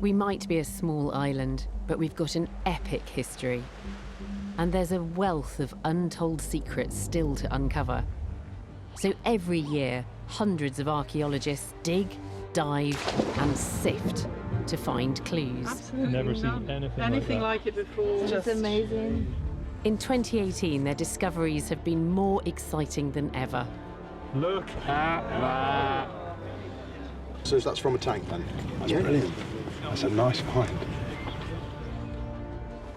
We might be a small island, but we've got an epic history. And there's a wealth of untold secrets still to uncover. So every year, hundreds of archaeologists dig, dive, and sift to find clues. Absolutely Never seen anything like it before. It's just amazing. In 2018, their discoveries have been more exciting than ever. Look at that. So that's from a tank then? That's brilliant. That's a nice find.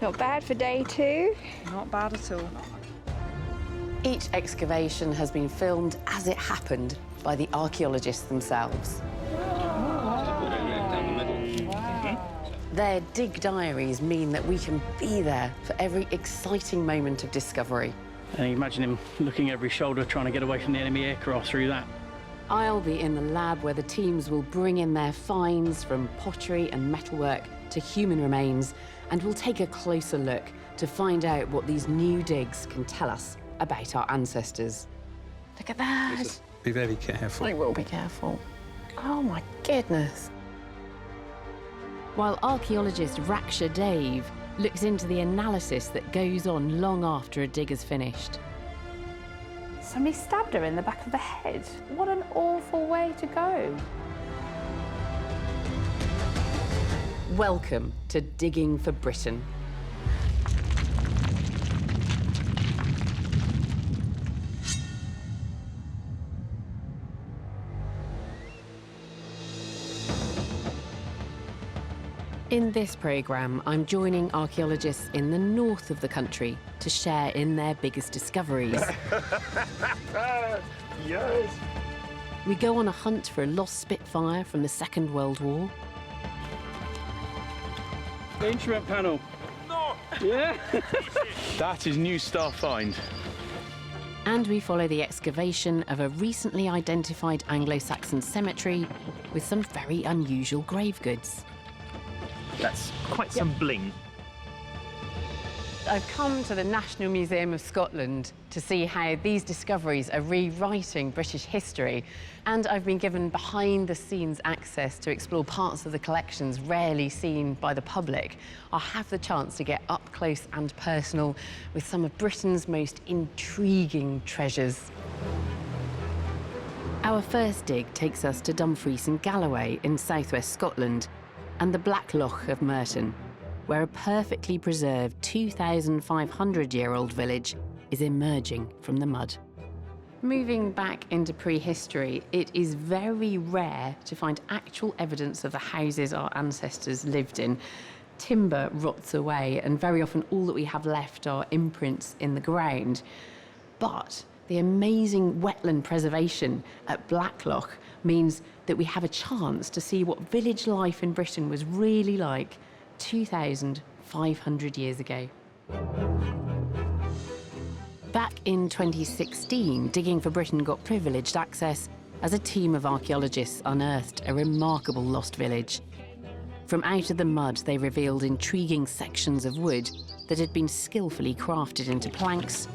Not bad for day 2. Not bad at all. Each excavation has been filmed as it happened by the archaeologists themselves. Their dig diaries mean that we can be there for every exciting moment of discovery. And you imagine him looking over his shoulder, trying to get away from the enemy aircraft through that. I'll be in the lab where the teams will bring in their finds from pottery and metalwork to human remains, and we'll take a closer look to find out what these new digs can tell us about our ancestors. Look at that. Be very careful. I will be careful. Oh my goodness. While archaeologist Raksha Dave looks into the analysis that goes on long after a dig is finished. Somebody stabbed her in the back of the head. What an awful way to go. Welcome to Digging for Britain. In this programme, I'm joining archaeologists in the north of the country to share in their biggest discoveries. Yes! We go on a hunt for a lost Spitfire from the Second World War. The instrument panel. No! Yeah? That is new star find. And we follow the excavation of a recently identified Anglo-Saxon cemetery with some very unusual grave goods. That's quite some bling. I've come to the National Museum of Scotland to see how these discoveries are rewriting British history, and I've been given behind-the-scenes access to explore parts of the collections rarely seen by the public. I'll have the chance to get up close and personal with some of Britain's most intriguing treasures. Our first dig takes us to Dumfries and Galloway in southwest Scotland, and the Black Loch of Merton, where a perfectly preserved 2,500-year-old village is emerging from the mud. Moving back into prehistory, it is very rare to find actual evidence of the houses our ancestors lived in. Timber rots away, and very often all that we have left are imprints in the ground. But the amazing wetland preservation at Black Loch means that we have a chance to see what village life in Britain was really like 2,500 years ago. Back in 2016, Digging for Britain got privileged access as a team of archaeologists unearthed a remarkable lost village. From out of the mud, they revealed intriguing sections of wood that had been skillfully crafted into planks,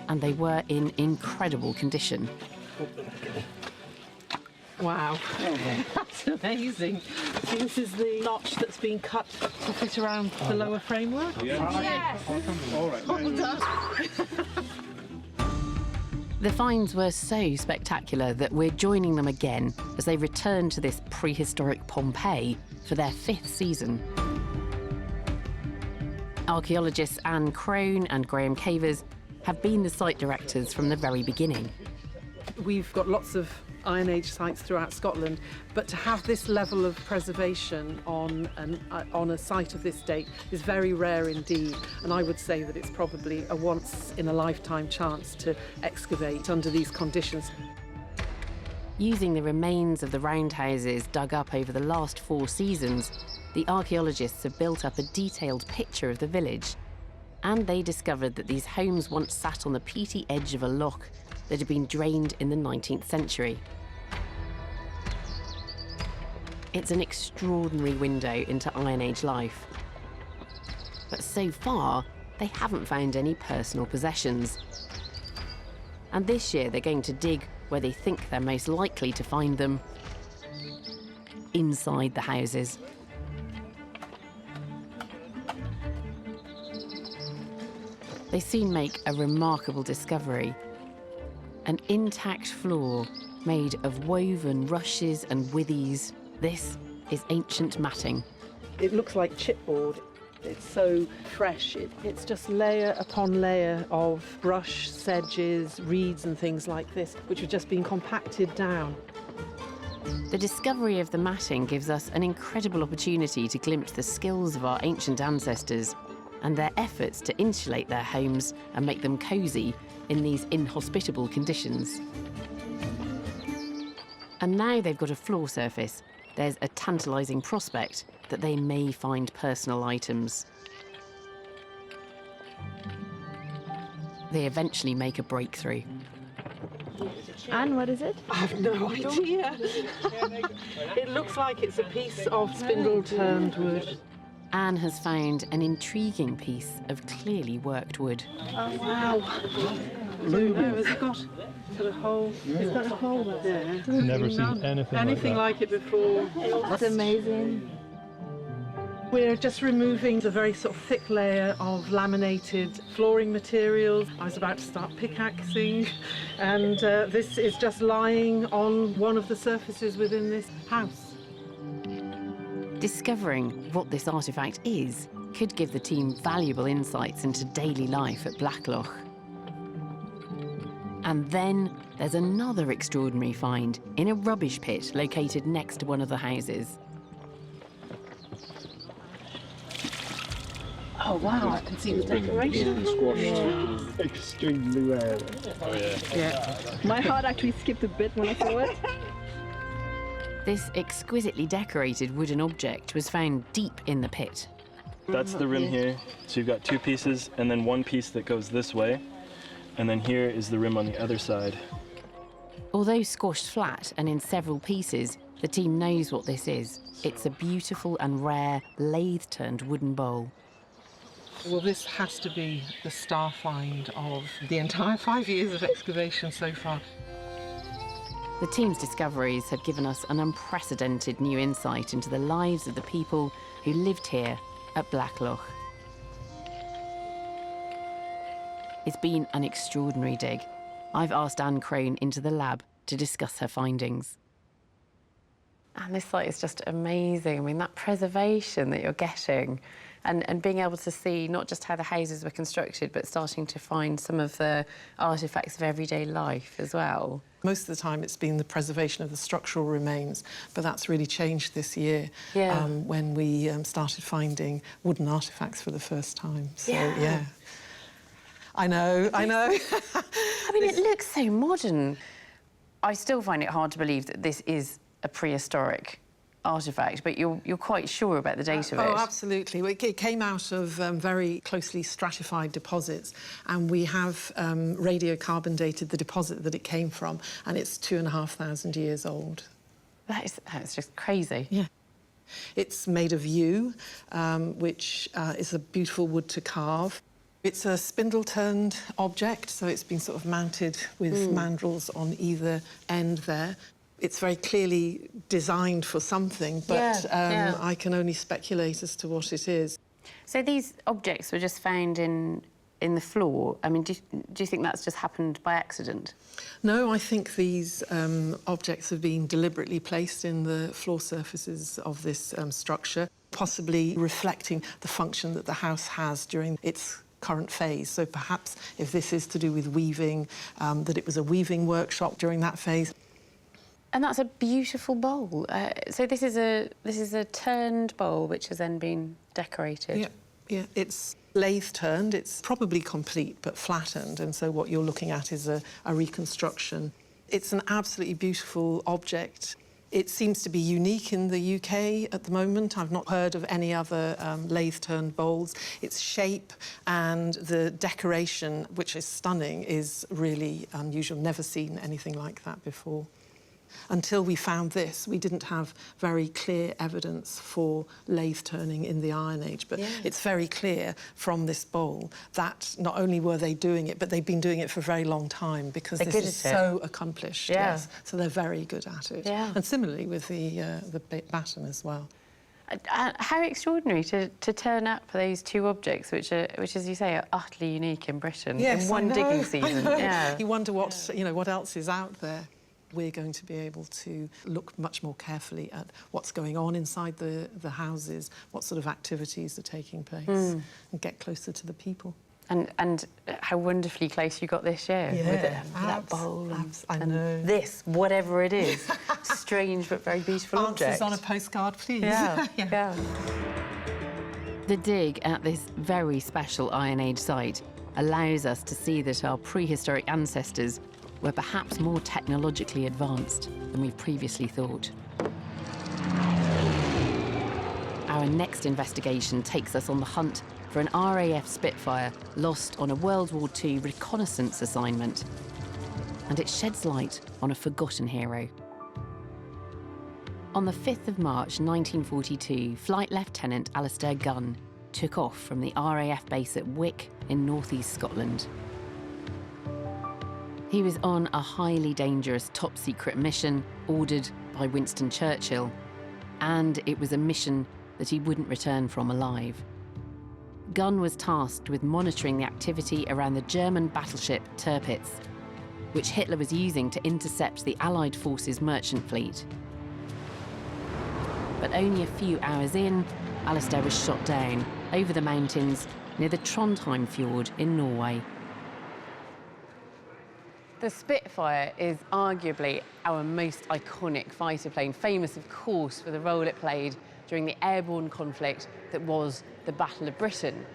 and they were in incredible condition. Wow, that's amazing. So this is the notch that's been cut to fit around the lower framework? Yes! All right. Well done. The finds were so spectacular that we're joining them again as they return to this prehistoric Pompeii for their 5th season. Archaeologists Anne Crone and Graham Cavers have been the site directors from the very beginning. We've got lots of Iron Age sites throughout Scotland, but to have this level of preservation on a site of this date is very rare indeed, and I would say that it's probably a once-in-a-lifetime chance to excavate under these conditions. Using the remains of the roundhouses dug up over the last 4 seasons, the archaeologists have built up a detailed picture of the village, and they discovered that these homes once sat on the peaty edge of a loch that had been drained in the 19th century. It's an extraordinary window into Iron Age life. But so far, they haven't found any personal possessions. And this year they're going to dig where they think they're most likely to find them: inside the houses. They soon make a remarkable discovery. An intact floor made of woven rushes and withies. This is ancient matting. It looks like chipboard. It's so fresh. It's just layer upon layer of brush, sedges, reeds and things like this, which have just been compacted down. The discovery of the matting gives us an incredible opportunity to glimpse the skills of our ancient ancestors and their efforts to insulate their homes and make them cosy in these inhospitable conditions. And now they've got a floor surface, there's a tantalising prospect that they may find personal items. They eventually make a breakthrough. And what is it? I have no idea. It looks like it's a piece of spindle-turned wood. Anne has found an intriguing piece of clearly worked wood. Oh, wow. Has it got a hole? It's got a hole there. Never seen anything like it before. That's amazing. We're just removing the very sort of thick layer of laminated flooring materials. I was about to start pickaxing, and this is just lying on one of the surfaces within this house. Discovering what this artefact is could give the team valuable insights into daily life at Black Loch. And then there's another extraordinary find in a rubbish pit located next to one of the houses. Oh wow, I can see the decoration. Extremely rare. Oh yeah. Yeah. My heart actually skipped a bit when I saw it. This exquisitely decorated wooden object was found deep in the pit. That's the rim here. So you've got two pieces and then one piece that goes this way. And then here is the rim on the other side. Although squashed flat and in several pieces, the team knows what this is. It's a beautiful and rare lathe-turned wooden bowl. Well, this has to be the star find of the entire 5 years of excavation so far. The team's discoveries have given us an unprecedented new insight into the lives of the people who lived here at Black Loch. It's been an extraordinary dig. I've asked Anne Crone into the lab to discuss her findings. And this site is just amazing. I mean, that preservation that you're getting and being able to see not just how the houses were constructed, but starting to find some of the artefacts of everyday life as well. Most of the time it's been the preservation of the structural remains, but that's really changed this year when we started finding wooden artefacts for the first time. So, yeah. I know. I mean, it looks so modern. I still find it hard to believe that this is a prehistoric artefact, but you're quite sure about the date of it. Oh, absolutely. It came out of very closely stratified deposits, and we have radiocarbon dated the deposit that it came from, and it's 2,500 years old. That's just crazy. Yeah. It's made of yew, which is a beautiful wood to carve. It's a spindle-turned object, so it's been sort of mounted with mandrels on either end there. It's very clearly designed for something, but I can only speculate as to what it is. So these objects were just found in the floor. I mean, do you think that's just happened by accident? No, I think these objects have been deliberately placed in the floor surfaces of this structure, possibly reflecting the function that the house has during its current phase. So perhaps if this is to do with weaving, that it was a weaving workshop during that phase. And that's a beautiful bowl. So this is a turned bowl which has then been decorated. Yeah. It's lathe-turned. It's probably complete but flattened, and so what you're looking at is a reconstruction. It's an absolutely beautiful object. It seems to be unique in the UK at the moment. I've not heard of any other lathe-turned bowls. Its shape and the decoration, which is stunning, is really unusual. Never seen anything like that before. Until we found this, we didn't have very clear evidence for lathe turning in the Iron Age, but it's very clear from this bowl that not only were they doing it, but they've been doing it for a very long time, because this is so accomplished. Yes, so they're very good at it. And similarly with the baton as well. How extraordinary to turn up those two objects, which, as you say, are utterly unique in Britain in one digging season. Yeah. You wonder what, you know, what else is out there. We're going to be able to look much more carefully at what's going on inside the houses, what sort of activities are taking place, and get closer to the people. And how wonderfully close you got this year with that bowl and this, whatever it is, strange but very beautiful object. Answers on a postcard, please. Yeah, yeah. The dig at this very special Iron Age site allows us to see that our prehistoric ancestors were perhaps more technologically advanced than we've previously thought. Our next investigation takes us on the hunt for an RAF Spitfire lost on a World War II reconnaissance assignment. And it sheds light on a forgotten hero. On the 5th of March 1942, Flight Lieutenant Alastair Gunn took off from the RAF base at Wick in northeast Scotland. He was on a highly dangerous top-secret mission ordered by Winston Churchill, and it was a mission that he wouldn't return from alive. Gunn was tasked with monitoring the activity around the German battleship Tirpitz, which Hitler was using to intercept the Allied forces' merchant fleet. But only a few hours in, Alastair was shot down over the mountains near the Trondheim fjord in Norway. The Spitfire is arguably our most iconic fighter plane, famous, of course, for the role it played during the airborne conflict that was the Battle of Britain.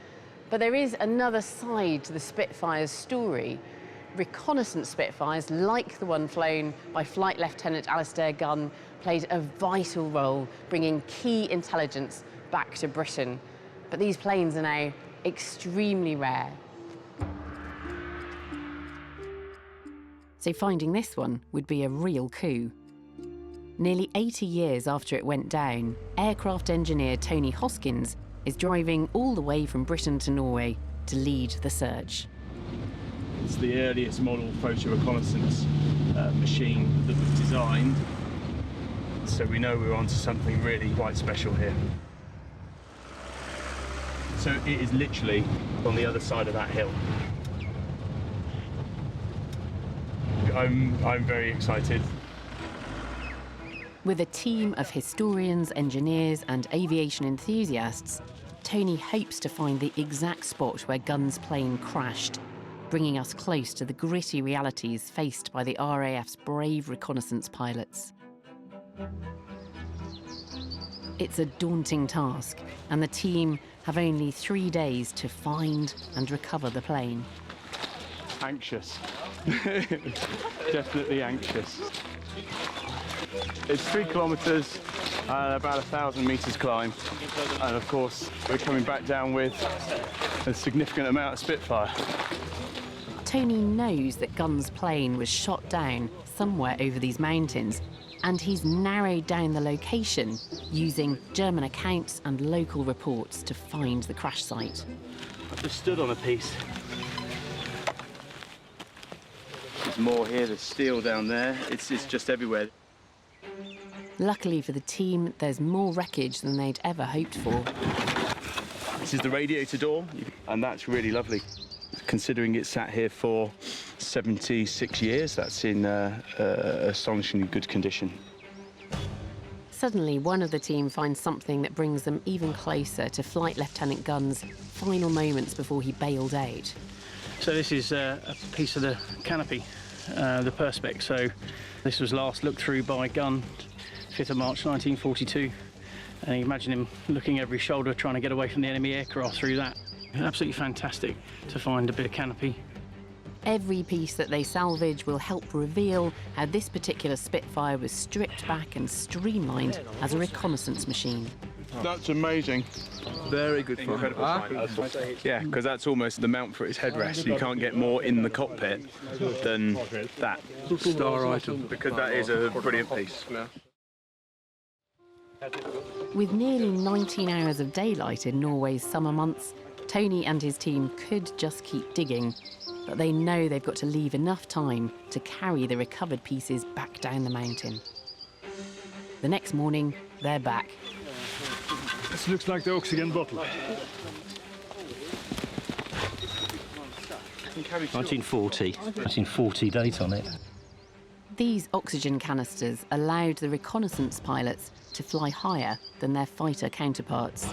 But there is another side to the Spitfire's story. Reconnaissance Spitfires, like the one flown by Flight Lieutenant Alastair Gunn, played a vital role bringing key intelligence back to Britain. But these planes are now extremely rare. So finding this one would be a real coup. Nearly 80 years after it went down, aircraft engineer Tony Hoskins is driving all the way from Britain to Norway to lead the search. It's the earliest model photo reconnaissance machine that was designed, so we know we're onto something really quite special here. So it is literally on the other side of that hill. I'm very excited. With a team of historians, engineers and aviation enthusiasts, Tony hopes to find the exact spot where Gunn's plane crashed, bringing us close to the gritty realities faced by the RAF's brave reconnaissance pilots. It's a daunting task, and the team have only 3 days to find and recover the plane. Anxious. Definitely anxious. It's 3 kilometres and about 1,000 metres climb, and of course we're coming back down with a significant amount of Spitfire. Tony knows that Gunn's plane was shot down somewhere over these mountains, and he's narrowed down the location using German accounts and local reports to find the crash site. I've just stood on a piece. There's more here, there's steel down there, it's just everywhere. Luckily for the team, there's more wreckage than they'd ever hoped for. This is the radiator door, and that's really lovely. Considering it's sat here for 76 years, that's in astonishingly good condition. Suddenly, one of the team finds something that brings them even closer to Flight Lieutenant Gunn's final moments before he bailed out. So this is a piece of the canopy, the perspex. So this was last looked through by Gunn, 5th of March 1942. And you imagine him looking over his shoulder, trying to get away from the enemy aircraft through that. Absolutely fantastic to find a bit of canopy. Every piece that they salvage will help reveal how this particular Spitfire was stripped back and streamlined as a reconnaissance machine. That's amazing. Very good fun. Yeah, because that's almost the mount for its headrest. You can't get more in the cockpit than that. Star item. Because that is a brilliant piece. With nearly 19 hours of daylight in Norway's summer months, Tony and his team could just keep digging, but they know they've got to leave enough time to carry the recovered pieces back down the mountain. The next morning, they're back. This looks like the oxygen bottle. 1940 date on it. These oxygen canisters allowed the reconnaissance pilots to fly higher than their fighter counterparts.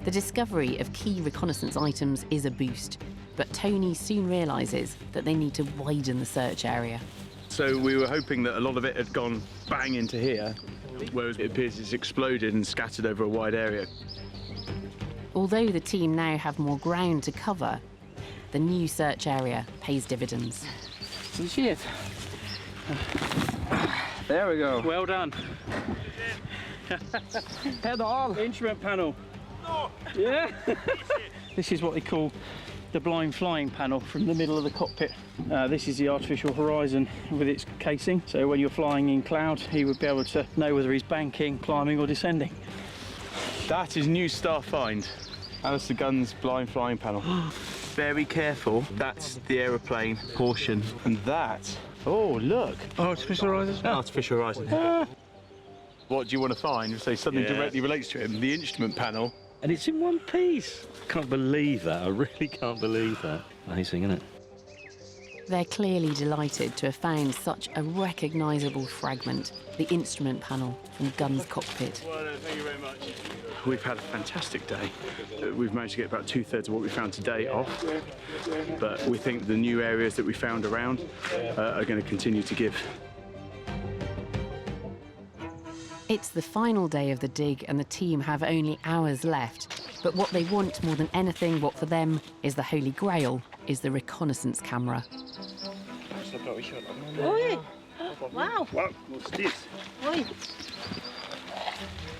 The discovery of key reconnaissance items is a boost, but Tony soon realises that they need to widen the search area. So we were hoping that a lot of it had gone bang into here, whereas it appears it's exploded and scattered over a wide area. Although the team now have more ground to cover, the new search area pays dividends. Shit. There we go. Well done. Head on. Instrument panel. Yeah. This is what they call the blind flying panel from the middle of the cockpit. This is the artificial horizon with its casing. So when you're flying in cloud, he would be able to know whether he's banking, climbing or descending. That is new star find. Alastair Gunn's blind flying panel. Very careful. That's the aeroplane portion. And that, oh look. Artificial horizon? Artificial horizon. What do you want to find? Say something directly relates to him. The instrument panel. And it's in one piece. Can't believe that. I really can't believe that. Amazing, isn't it? They're clearly delighted to have found such a recognisable fragment, the instrument panel from Gunn's cockpit. Well, thank you very much. We've had a fantastic day. We've managed to get about 2/3 of what we found today off, but we think the new areas that we found around are going to continue to give. It's the final day of the dig and the team have only hours left. But what they want more than anything, what for them is the holy grail, is the reconnaissance camera. Oi! Wow! Wow, what's this? Oi!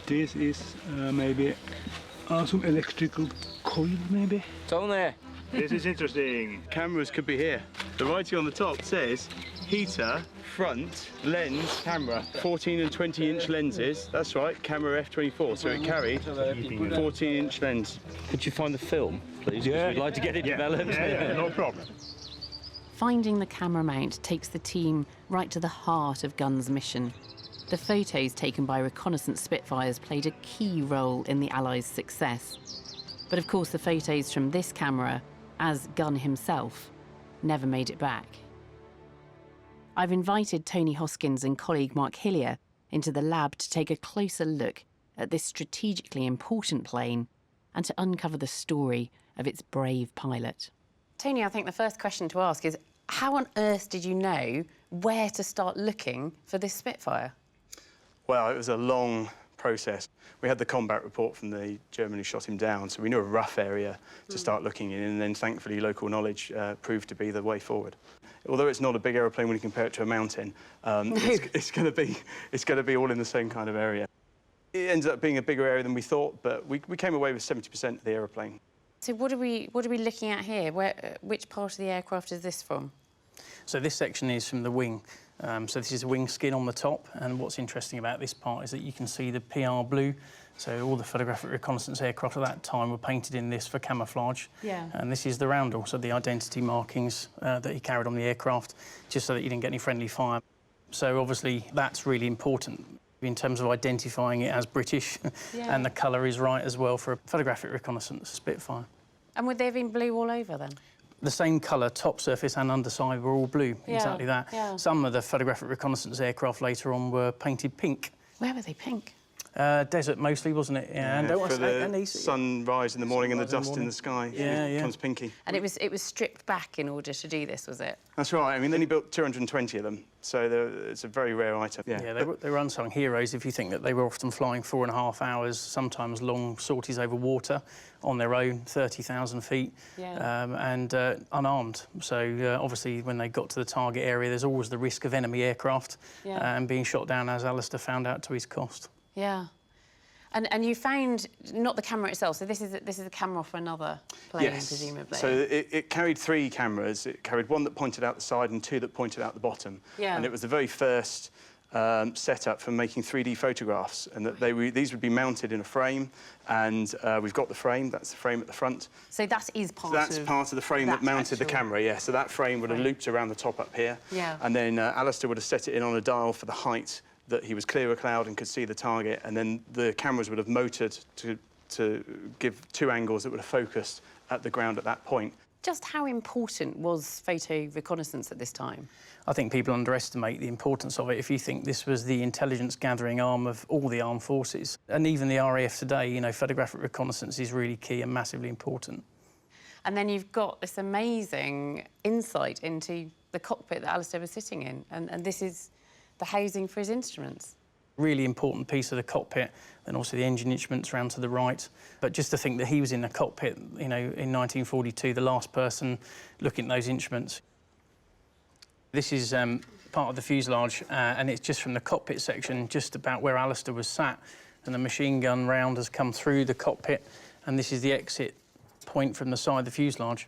This is maybe some electrical coil, maybe? Tony. This is interesting. Cameras could be here. The writing on the top says heater, front, lens, camera. 14 and 20-inch lenses. That's right, camera f/24. So it carried 14-inch lens. Could you find the film, please? Yeah. We'd like to get it developed. Yeah, no problem. Finding the camera mount takes the team right to the heart of Gunn's mission. The photos taken by reconnaissance Spitfires played a key role in the Allies' success. But of course the photos from this camera, as Gunn himself, never made it back. I've invited Tony Hoskins and colleague Mark Hillier into the lab to take a closer look at this strategically important plane and to uncover the story of its brave pilot. Tony, I think the first question to ask is, how on earth did you know where to start looking for this Spitfire? Well, it was a long process. We had the combat report from the German who shot him down, so we knew a rough area to start looking in, and then thankfully local knowledge proved to be the way forward. Although it's not a big aeroplane when you compare it to a mountain, it's going to be all in the same kind of area. It ends up being a bigger area than we thought, but we came away with 70% of the aeroplane. So what are we looking at here? Which part of the aircraft is this from? So this section is from the wing. So this is wing skin on the top, and what's interesting about this part is that you can see the PR blue. So all the photographic reconnaissance aircraft at that time were painted in this for camouflage. Yeah. And this is the roundel, so the identity markings that he carried on the aircraft, just so that you didn't get any friendly fire. So obviously that's really important in terms of identifying it as British, and the colour is right as well for a photographic reconnaissance Spitfire. And would they have been blue all over then? The same colour, top surface and underside, were all blue, exactly that. Yeah. Some of the photographic reconnaissance aircraft later on were painted pink. Where were they pink? Desert mostly, wasn't it? Yeah, and for the sunrise in the morning and the dust in the sky. Yeah, it becomes pinky. And it was stripped back in order to do this, was it? That's right. I mean, then he built 220 of them, so it's a very rare item. Yeah, they were unsung heroes if you think that they were often flying 4.5 hours, sometimes long sorties over water on their own, 30,000 feet, and unarmed. So obviously when they got to the target area, there's always the risk of enemy aircraft and being shot down, as Alastair found out to his cost. Yeah. And you found not the camera itself, so this is a camera off another plane, presumably. So it carried 3 cameras. It carried one that pointed out the side and 2 that pointed out the bottom. Yeah. And it was the very first setup for making 3D photographs, and that these would be mounted in a frame, and we've got the frame. That's the frame at the front. So that is part of... That's part of the frame that mounted the camera, yeah. So that frame would have looped around the top up here. Yeah. And then Alastair would have set it in on a dial for the height that he was clear of cloud and could see the target, and then the cameras would have motored to give 2 angles that would have focused at the ground at that point. Just how important was photo reconnaissance at this time? I think people underestimate the importance of it if you think this was the intelligence gathering arm of all the armed forces. And even the RAF today, you know, photographic reconnaissance is really key and massively important. And then you've got this amazing insight into the cockpit that Alastair was sitting in, and this is the housing for his instruments. Really important piece of the cockpit, and also the engine instruments round to the right. But just to think that he was in the cockpit, you know, in 1942, the last person looking at those instruments. This is part of the fuselage, and it's just from the cockpit section, just about where Alastair was sat, and the machine gun round has come through the cockpit, and this is the exit point from the side of the fuselage.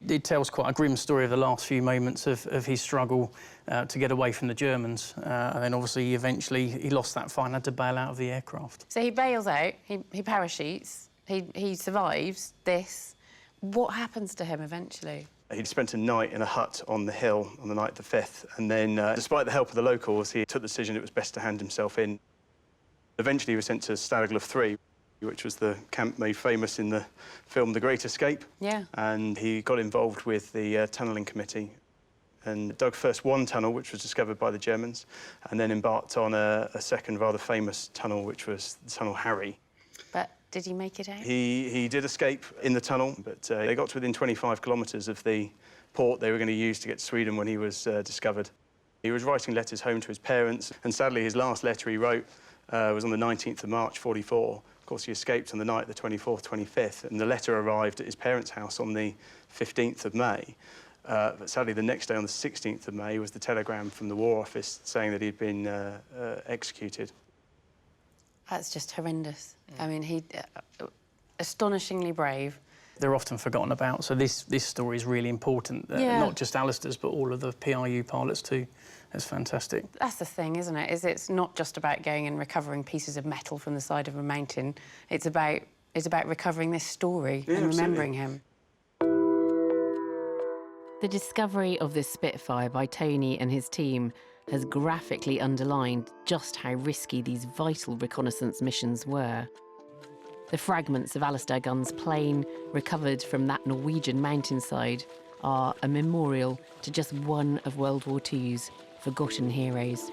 It tells quite a grim story of the last few moments of his struggle to get away from the Germans. And then obviously, eventually, he lost that fight and had to bail out of the aircraft. So he bails out, he parachutes, he survives this. What happens to him eventually? He'd spent a night in a hut on the hill on the night of the 5th, and then, despite the help of the locals, he took the decision it was best to hand himself in. Eventually, he was sent to Stag 3, which was the camp made famous in the film The Great Escape. Yeah. And he got involved with the tunnelling committee and dug first one tunnel, which was discovered by the Germans, and then embarked on a second rather famous tunnel, which was the Tunnel Harry. But did he make it out? He did escape in the tunnel, but they got to within 25 kilometres of the port they were going to use to get to Sweden when he was discovered. He was writing letters home to his parents, and sadly his last letter he wrote was on the 19th of March, 44. Of course, he escaped on the night, the 24th, 25th, and the letter arrived at his parents' house on the 15th of May. But sadly, the next day, on the 16th of May, was the telegram from the War Office saying that he'd been executed. That's just horrendous. I mean, he astonishingly brave. They're often forgotten about, so this story is really important. Not just Alastair's, but all of the PRU pilots too. It's fantastic. That's the thing, isn't it? It's not just about going and recovering pieces of metal from the side of a mountain. It's about recovering this story and remembering him. The discovery of this Spitfire by Tony and his team has graphically underlined just how risky these vital reconnaissance missions were. The fragments of Alastair Gunn's plane, recovered from that Norwegian mountainside, are a memorial to just one of World War II's forgotten heroes.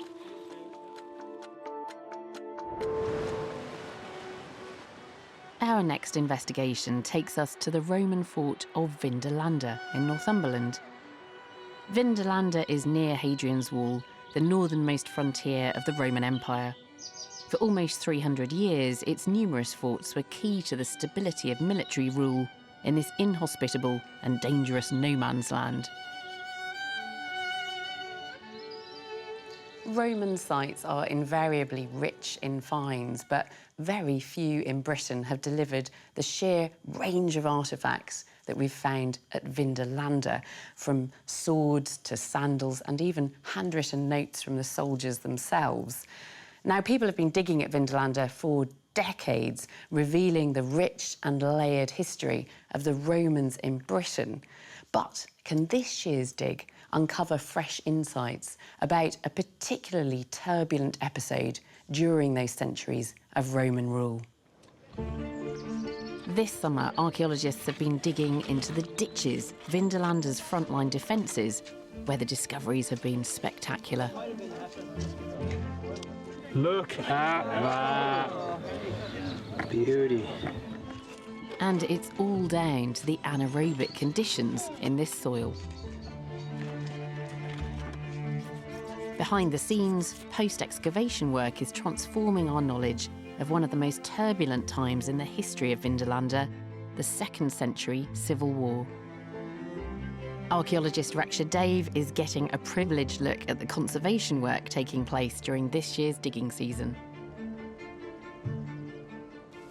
Our next investigation takes us to the Roman fort of Vindolanda in Northumberland. Vindolanda is near Hadrian's Wall, the northernmost frontier of the Roman Empire. For almost 300 years, its numerous forts were key to the stability of military rule in this inhospitable and dangerous no-man's land. Roman sites are invariably rich in finds, but very few in Britain have delivered the sheer range of artefacts that we've found at Vindolanda, from swords to sandals and even handwritten notes from the soldiers themselves. Now, people have been digging at Vindolanda for decades, revealing the rich and layered history of the Romans in Britain. But can this year's dig uncover fresh insights about a particularly turbulent episode during those centuries of Roman rule? This summer, archaeologists have been digging into the ditches, Vindolanda's frontline defences, where the discoveries have been spectacular. Look at that beauty. And it's all down to the anaerobic conditions in this soil. Behind the scenes, post-excavation work is transforming our knowledge of one of the most turbulent times in the history of Vindolanda, the 2nd century Civil War. Archaeologist Raksha Dave is getting a privileged look at the conservation work taking place during this year's digging season.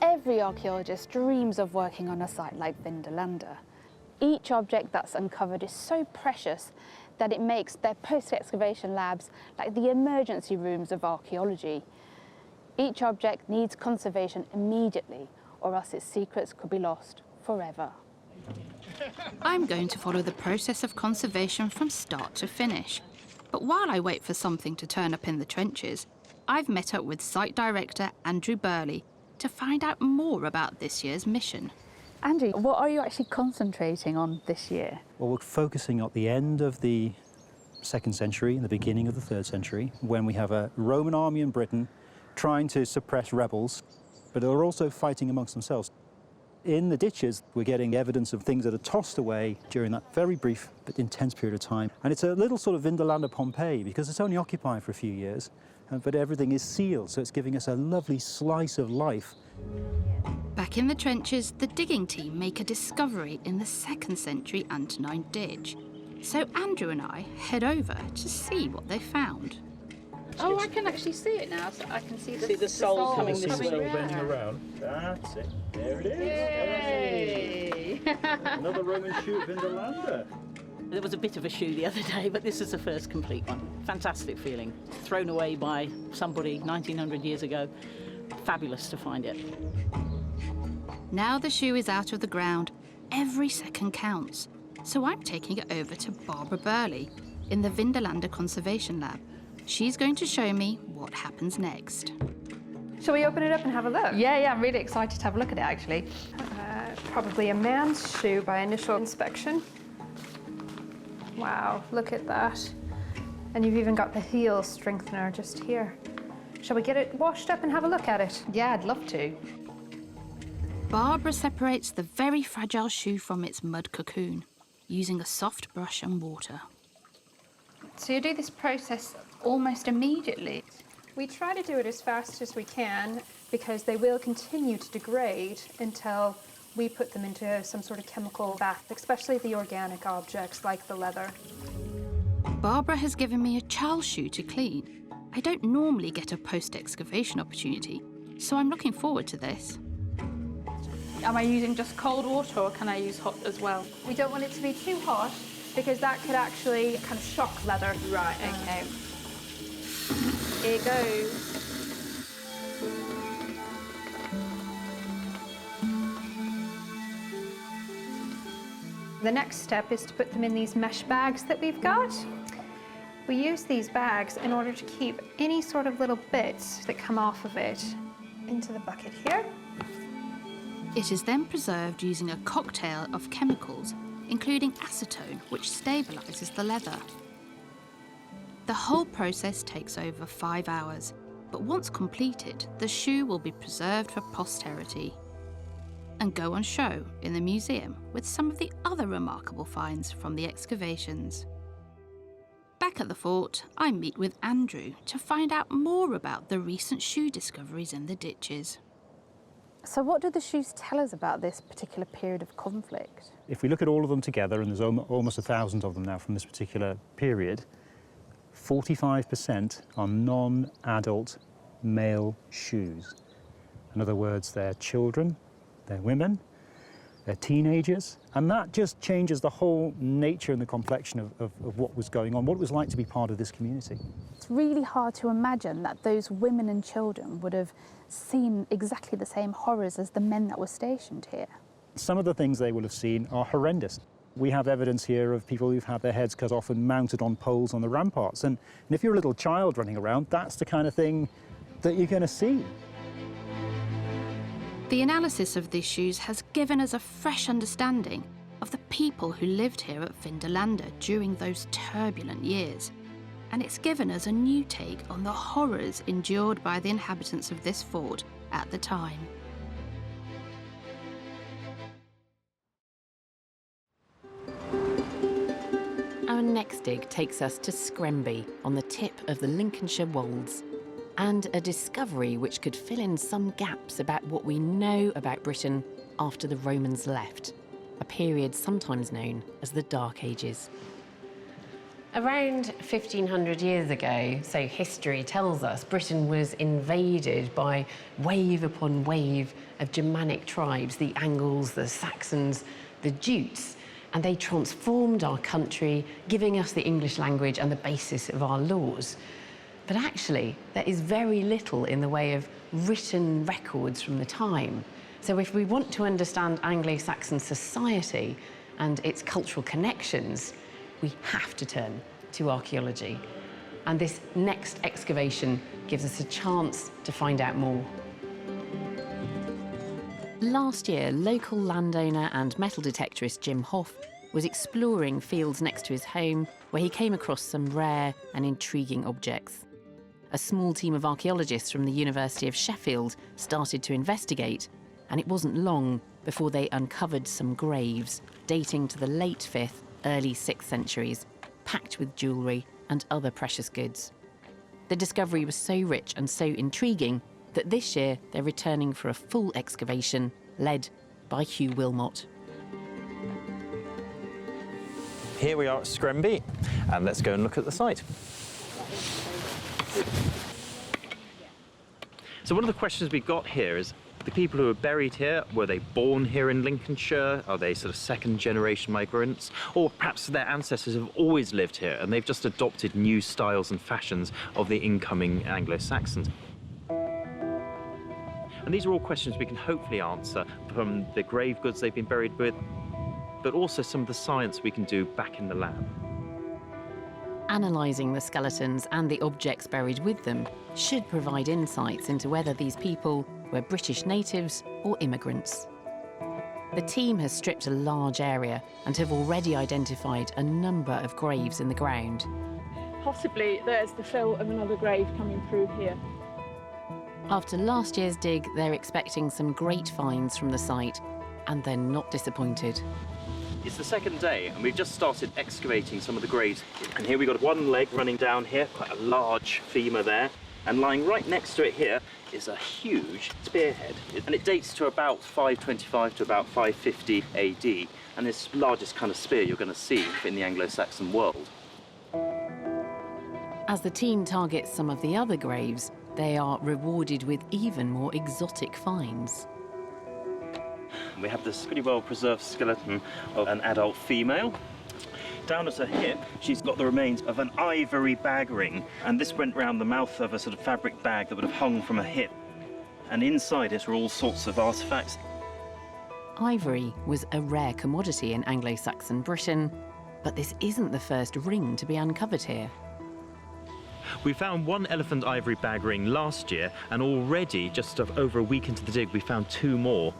Every archaeologist dreams of working on a site like Vindolanda. Each object that's uncovered is so precious that it makes their post-excavation labs like the emergency rooms of archaeology. Each object needs conservation immediately, or else its secrets could be lost forever. I'm going to follow the process of conservation from start to finish. But while I wait for something to turn up in the trenches, I've met up with site director Andrew Burley to find out more about this year's mission. Andrew, what are you actually concentrating on this year? Well, we're focusing at the end of the 2nd century and the beginning of the 3rd century, when we have a Roman army in Britain trying to suppress rebels, but they're also fighting amongst themselves. In the ditches, we're getting evidence of things that are tossed away during that very brief but intense period of time. And it's a little sort of Vindolanda Pompeii, because it's only occupied for a few years, but everything is sealed, so it's giving us a lovely slice of life. Back in the trenches, the digging team make a discovery in the 2nd century Antonine ditch. So Andrew and I head over to see what they found. Oh, I can actually see it now. So I can see the soul coming this way, round. bending around. That's it. There it is. Yay! Another Roman shoe at Vindolanda. There was a bit of a shoe the other day, but this is the first complete one. Fantastic feeling. Thrown away by somebody 1900 years ago. Fabulous to find it. Now the shoe is out of the ground, every second counts. So I'm taking it over to Barbara Burley in the Vindolanda Conservation Lab. She's going to show me what happens next. Shall we open it up and have a look? Yeah, I'm really excited to have a look at it, actually. Probably a man's shoe by initial inspection. Wow, look at that. And you've even got the heel strengthener just here. Shall we get it washed up and have a look at it? Yeah, I'd love to. Barbara separates the very fragile shoe from its mud cocoon, using a soft brush and water. So you do this process almost immediately? We try to do it as fast as we can because they will continue to degrade until we put them into some sort of chemical bath, especially the organic objects like the leather. Barbara has given me a charl shoe to clean. I don't normally get a post-excavation opportunity, so I'm looking forward to this. Am I using just cold water or can I use hot as well? We don't want it to be too hot because that could actually kind of shock leather. Right, okay. Here it goes. The next step is to put them in these mesh bags that we've got. We use these bags in order to keep any sort of little bits that come off of it into the bucket here. It is then preserved using a cocktail of chemicals, including acetone, which stabilises the leather. The whole process takes over 5 hours, but once completed, the shoe will be preserved for posterity and go on show in the museum with some of the other remarkable finds from the excavations. Back at the fort, I meet with Andrew to find out more about the recent shoe discoveries in the ditches. So what do the shoes tell us about this particular period of conflict? If we look at all of them together, and there's almost 1,000 of them now from this particular period, 45% are non-adult male shoes. In other words, they're children, they're women, they're teenagers, and that just changes the whole nature and the complexion of what was going on, what it was like to be part of this community. It's really hard to imagine that those women and children would have seen exactly the same horrors as the men that were stationed here. Some of the things they will have seen are horrendous. We have evidence here of people who've had their heads cut off and mounted on poles on the ramparts. And if you're a little child running around, that's the kind of thing that you're going to see. The analysis of these shoes has given us a fresh understanding of the people who lived here at Vindolanda during those turbulent years. And it's given us a new take on the horrors endured by the inhabitants of this fort at the time. Our next dig takes us to Scremby on the tip of the Lincolnshire wolds, and a discovery which could fill in some gaps about what we know about Britain after the Romans left, a period sometimes known as the Dark Ages. Around 1500 years ago, so history tells us, Britain was invaded by wave upon wave of Germanic tribes, the Angles, the Saxons, the Jutes, and they transformed our country, giving us the English language and the basis of our laws. But actually, there is very little in the way of written records from the time. So if we want to understand Anglo-Saxon society and its cultural connections, we have to turn to archaeology. And this next excavation gives us a chance to find out more. Last year, local landowner and metal detectorist Jim Hoff was exploring fields next to his home where he came across some rare and intriguing objects. A small team of archaeologists from the University of Sheffield started to investigate, and it wasn't long before they uncovered some graves dating to the late 5th, early 6th centuries, packed with jewellery and other precious goods. The discovery was so rich and so intriguing that this year they're returning for a full excavation led by Hugh Wilmot. Here we are at Scremby, and let's go and look at the site. So one of the questions we've got here is, the people who are buried here, were they born here in Lincolnshire? Are they sort of second-generation migrants? Or perhaps their ancestors have always lived here and they've just adopted new styles and fashions of the incoming Anglo-Saxons? And these are all questions we can hopefully answer from the grave goods they've been buried with, but also some of the science we can do back in the lab. Analysing the skeletons and the objects buried with them should provide insights into whether these people were British natives or immigrants. The team has stripped a large area and have already identified a number of graves in the ground. Possibly there's the fill of another grave coming through here. After last year's dig, they're expecting some great finds from the site, and they're not disappointed. It's the second day, and we've just started excavating some of the graves. And here we've got one leg running down here, quite a large femur there, and lying right next to it here is a huge spearhead. And it dates to about 525 to about 550 AD, and this largest kind of spear you're going to see in the Anglo-Saxon world. As the team targets some of the other graves, they are rewarded with even more exotic finds. We have this pretty well-preserved skeleton of an adult female. Down at her hip, she's got the remains of an ivory bag ring, and this went round the mouth of a sort of fabric bag that would have hung from her hip. And inside it are all sorts of artefacts. Ivory was a rare commodity in Anglo-Saxon Britain, but this isn't the first ring to be uncovered here. We found one elephant ivory bag ring last year, and already, just over a week into the dig, we found two more.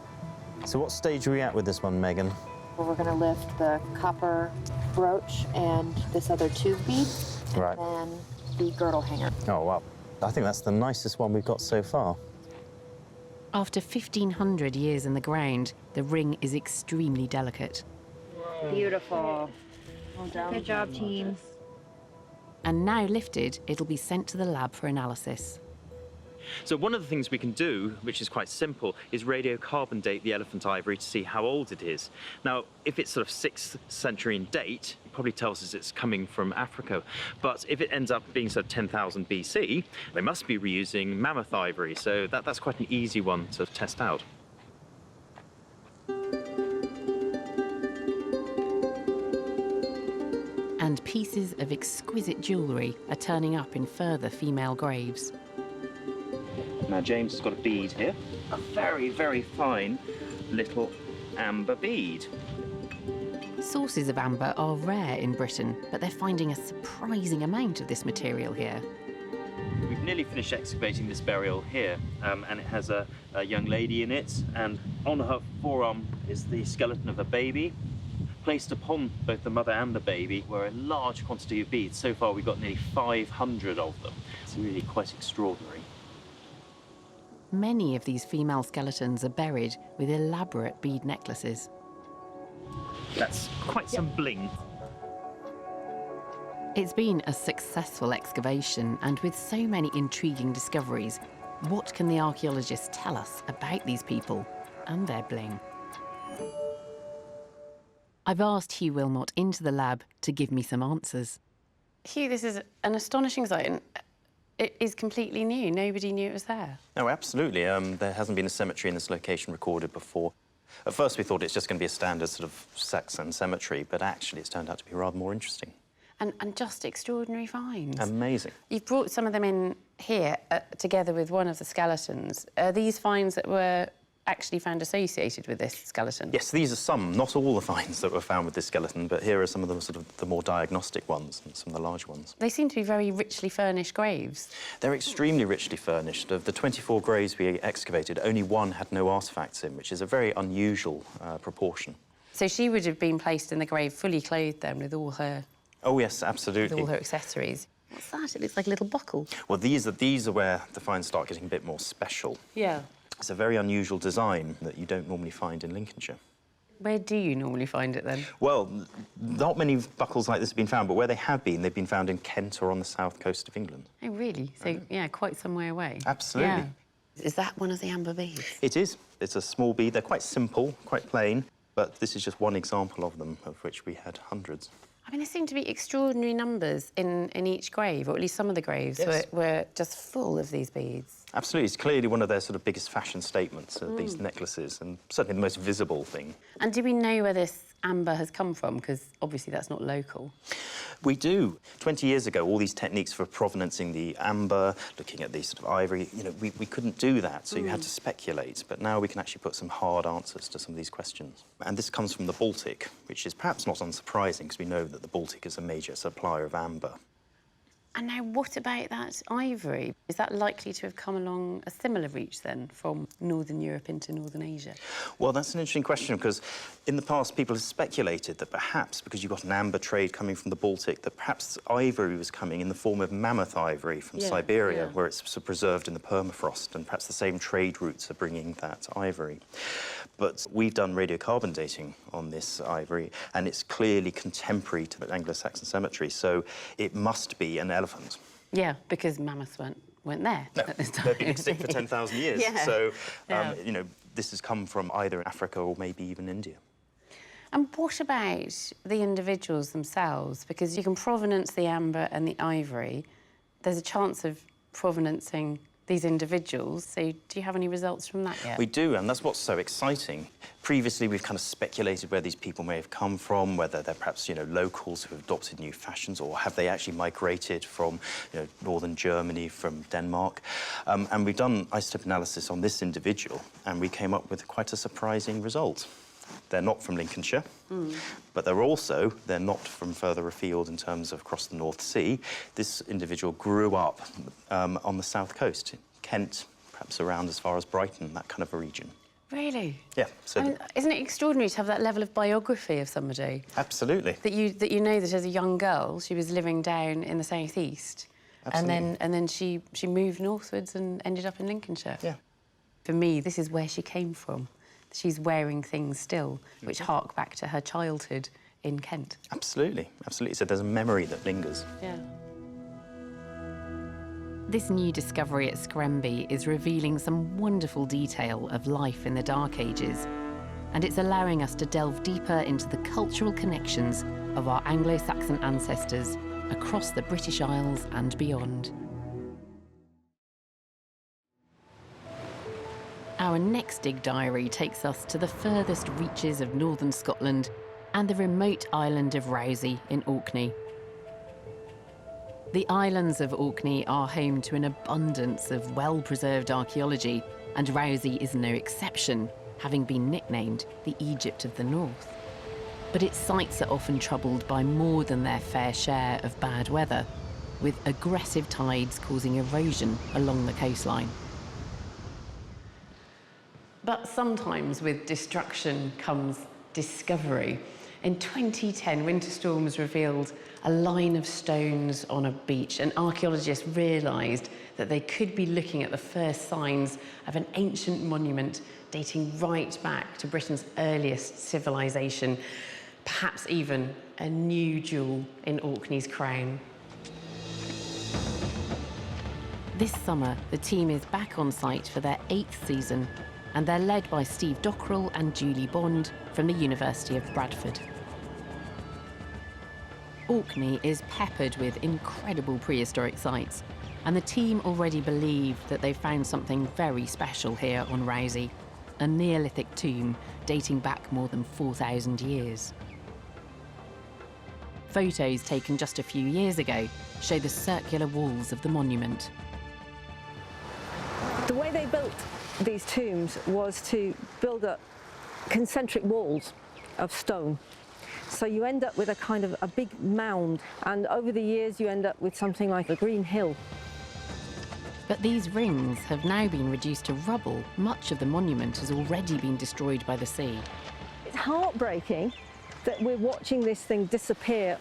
So what stage are we at with this one, Megan? We're going to lift the copper brooch and this other tube bead, Right. and then the girdle hanger. Oh, wow. I think that's the nicest one we've got so far. After 1,500 years in the ground, the ring is extremely delicate. Beautiful. Well done. Good job, team. And now lifted, it'll be sent to the lab for analysis. So one of the things we can do, which is quite simple, is radiocarbon date the elephant ivory to see how old it is. Now, if it's sort of 6th century in date, it probably tells us it's coming from Africa. But if it ends up being sort of 10,000 BC, they must be reusing mammoth ivory, so that's quite an easy one to test out. And pieces of exquisite jewellery are turning up in further female graves. Now James has got a bead here, a very, very fine little amber bead. Sources of amber are rare in Britain, but they're finding a surprising amount of this material here. We've nearly finished excavating this burial here, and it has a young lady in it, and on her forearm is the skeleton of a baby. Placed upon both the mother and the baby were a large quantity of beads. So far we've got nearly 500 of them. It's really quite extraordinary. Many of these female skeletons are buried with elaborate bead necklaces. That's quite some bling. It's been a successful excavation, and with so many intriguing discoveries, what can the archaeologists tell us about these people and their bling? I've asked Hugh Wilmot into the lab to give me some answers. Hugh, this is an astonishing site, and it is completely new. Nobody knew it was there. Oh, absolutely. There hasn't been a cemetery in this location recorded before. At first we thought it's just going to be a standard sort of Saxon cemetery, but actually it's turned out to be rather more interesting. And just extraordinary finds. Amazing. You've brought some of them in here together with one of the skeletons. Are these finds that were actually found associated with this skeleton? Yes, these are some, not all the finds that were found with this skeleton, but here are some of the sort of the more diagnostic ones and some of the large ones. They seem to be very richly furnished graves. They're extremely richly furnished. Of the 24 graves we excavated, only one had no artefacts in, which is a very unusual proportion. So she would have been placed in the grave fully clothed then with all her... Oh, yes, absolutely. With all her accessories. What's that? It looks like a little buckle. Well, these are where the finds start getting a bit more special. Yeah. It's a very unusual design that you don't normally find in Lincolnshire. Where do you normally find it, then? Well, not many buckles like this have been found, but where they have been, they've been found in Kent or on the south coast of England. Oh, really? So, yeah, quite some way away. Absolutely. Yeah. Is that one of the amber beads? It is. It's a small bead. They're quite simple, quite plain, but this is just one example of them, of which we had hundreds. I mean, there seem to be extraordinary numbers in each grave, or at least some of the graves were just full of these beads. Absolutely. It's clearly one of their sort of biggest fashion statements, these necklaces, and certainly the most visible thing. And do we know where this amber has come from? Because obviously that's not local. We do. 20 years ago, all these techniques for provenancing the amber, looking at the sort of ivory, you know, we couldn't do that, so you had to speculate. But now we can actually put some hard answers to some of these questions. And this comes from the Baltic, which is perhaps not unsurprising, because we know that the Baltic is a major supplier of amber. And now, what about that ivory? Is that likely to have come along a similar reach, then, from Northern Europe into Northern Asia? Well, that's an interesting question, because in the past, people have speculated that perhaps, because you've got an amber trade coming from the Baltic, that perhaps ivory was coming in the form of mammoth ivory from Siberia, where it's preserved in the permafrost, and perhaps the same trade routes are bringing that ivory. But we've done radiocarbon dating on this ivory, and it's clearly contemporary to the Anglo-Saxon cemetery, so it must be an elephant. Yeah, because mammoths weren't there at this time. They've been extinct for 10,000 years. So, you know, this has come from either Africa or maybe even India. And what about the individuals themselves? Because you can provenance the amber and the ivory. There's a chance of provenancing these individuals. So do you have any results from that yet? We do, and that's what's so exciting. Previously, we've kind of speculated where these people may have come from, whether they're perhaps, you know, locals who have adopted new fashions, or have they actually migrated from, you know, northern Germany, from Denmark. And we've done isotope analysis on this individual, and we came up with quite a surprising result. They're not from Lincolnshire, but they're not from further afield in terms of across the North Sea. This individual grew up on the south coast, Kent, perhaps around as far as Brighton, that kind of a region. Really? Yeah. So I mean, isn't it extraordinary to have that level of biography of somebody? Absolutely. That you know that as a young girl she was living down in the southeast, and then she moved northwards and ended up in Lincolnshire. Yeah. For me, this is where she came from. She's wearing things still, which hark back to her childhood in Kent. Absolutely, absolutely. So there's a memory that lingers. Yeah. This new discovery at Scremby is revealing some wonderful detail of life in the Dark Ages, and it's allowing us to delve deeper into the cultural connections of our Anglo-Saxon ancestors across the British Isles and beyond. Our next dig diary takes us to the furthest reaches of northern Scotland and the remote island of Rousay in Orkney. The islands of Orkney are home to an abundance of well-preserved archaeology, and Rousay is no exception, having been nicknamed the Egypt of the North. But its sites are often troubled by more than their fair share of bad weather, with aggressive tides causing erosion along the coastline. But sometimes with destruction comes discovery. In 2010, winter storms revealed a line of stones on a beach, and archaeologists realised that they could be looking at the first signs of an ancient monument dating right back to Britain's earliest civilization, perhaps even a new jewel in Orkney's crown. This summer, the team is back on site for their 8th season, and they're led by Steve Dockrell and Julie Bond from the University of Bradford. Orkney is peppered with incredible prehistoric sites, and the team already believe that they've found something very special here on Rousay, a Neolithic tomb dating back more than 4,000 years. Photos taken just a few years ago show the circular walls of the monument. The way they built these tombs was to build up concentric walls of stone. So you end up with a kind of a big mound, and over the years you end up with something like a green hill. But these rings have now been reduced to rubble. Much of the monument has already been destroyed by the sea. It's heartbreaking that we're watching this thing disappear,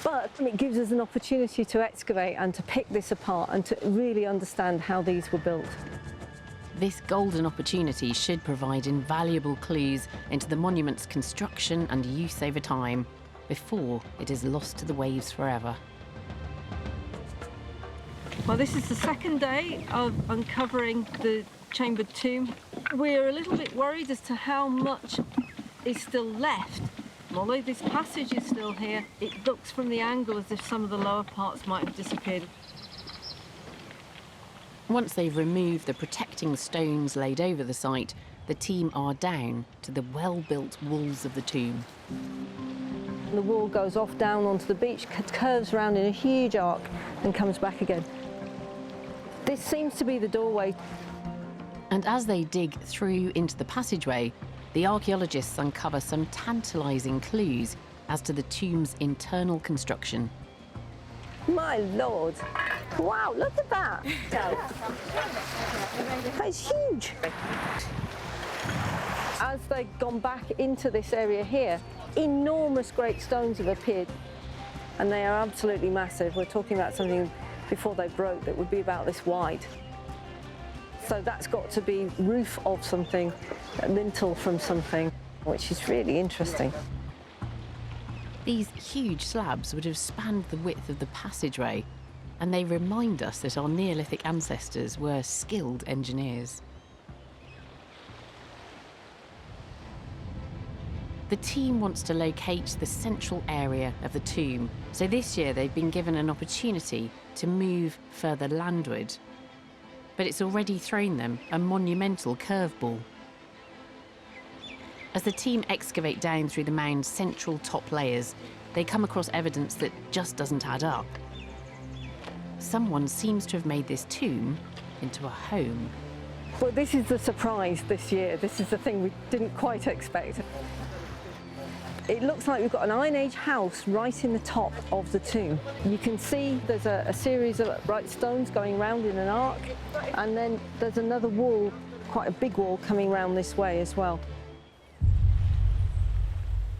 but it gives us an opportunity to excavate and to pick this apart and to really understand how these were built. This golden opportunity should provide invaluable clues into the monument's construction and use over time before it is lost to the waves forever. Well, this is the second day of uncovering the chambered tomb. We're a little bit worried as to how much is still left. Although this passage is still here, it looks from the angle as if some of the lower parts might have disappeared. Once they've removed the protecting stones laid over the site, the team are down to the well-built walls of the tomb. The wall goes off down onto the beach, curves around in a huge arc and comes back again. This seems to be the doorway. And as they dig through into the passageway, the archaeologists uncover some tantalising clues as to the tomb's internal construction. My Lord! Wow, look at that! That's huge! As they've gone back into this area here, enormous great stones have appeared, and they are absolutely massive. We're talking about something before they broke that would be about this wide. So that's got to be roof of something, a lintel from something, which is really interesting. These huge slabs would have spanned the width of the passageway, and they remind us that our Neolithic ancestors were skilled engineers. The team wants to locate the central area of the tomb, so this year they've been given an opportunity to move further landward. But it's already thrown them a monumental curveball. As the team excavate down through the mound's central top layers, they come across evidence that just doesn't add up. Someone seems to have made this tomb into a home. Well, this is the surprise this year. This is the thing we didn't quite expect. It looks like we've got an Iron Age house right in the top of the tomb. You can see there's a series of upright stones going round in an arc, and then there's another wall, quite a big wall, coming round this way as well.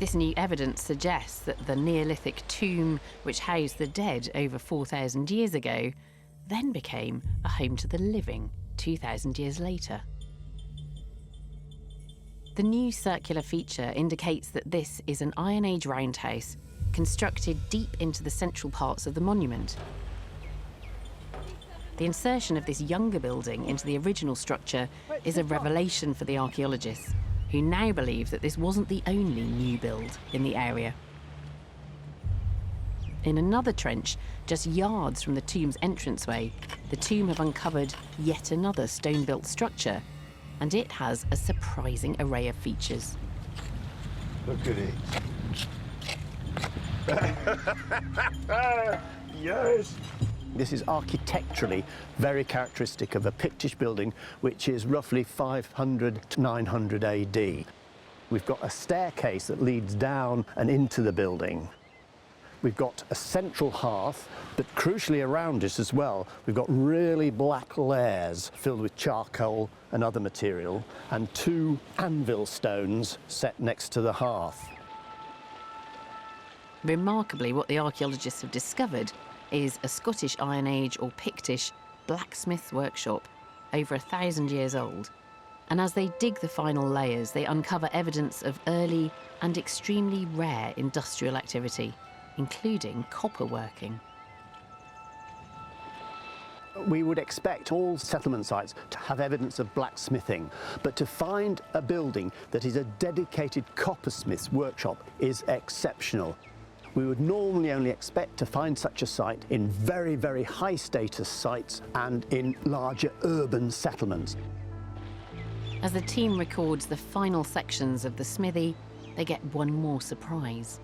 This new evidence suggests that the Neolithic tomb, which housed the dead over 4,000 years ago, then became a home to the living 2,000 years later. The new circular feature indicates that this is an Iron Age roundhouse constructed deep into the central parts of the monument. The insertion of this younger building into the original structure is a revelation for the archaeologists, who now believe that this wasn't the only new build in the area. In another trench, just yards from the tomb's entranceway, the tomb have uncovered yet another stone-built structure, and it has a surprising array of features. Look at it. Yes! This is architecturally very characteristic of a Pictish building which is roughly 500 to 900 AD. We've got a staircase that leads down and into the building. We've got a central hearth, but crucially around it as well, we've got really black layers filled with charcoal and other material, and 2 anvil stones set next to the hearth. Remarkably, what the archaeologists have discovered is a Scottish Iron Age or Pictish blacksmith's workshop over 1,000 years old. And as they dig the final layers, they uncover evidence of early and extremely rare industrial activity, including copper working. We would expect all settlement sites to have evidence of blacksmithing, but to find a building that is a dedicated coppersmith's workshop is exceptional. We would normally only expect to find such a site in very, very high status sites and in larger urban settlements. As the team records the final sections of the smithy, they get one more surprise.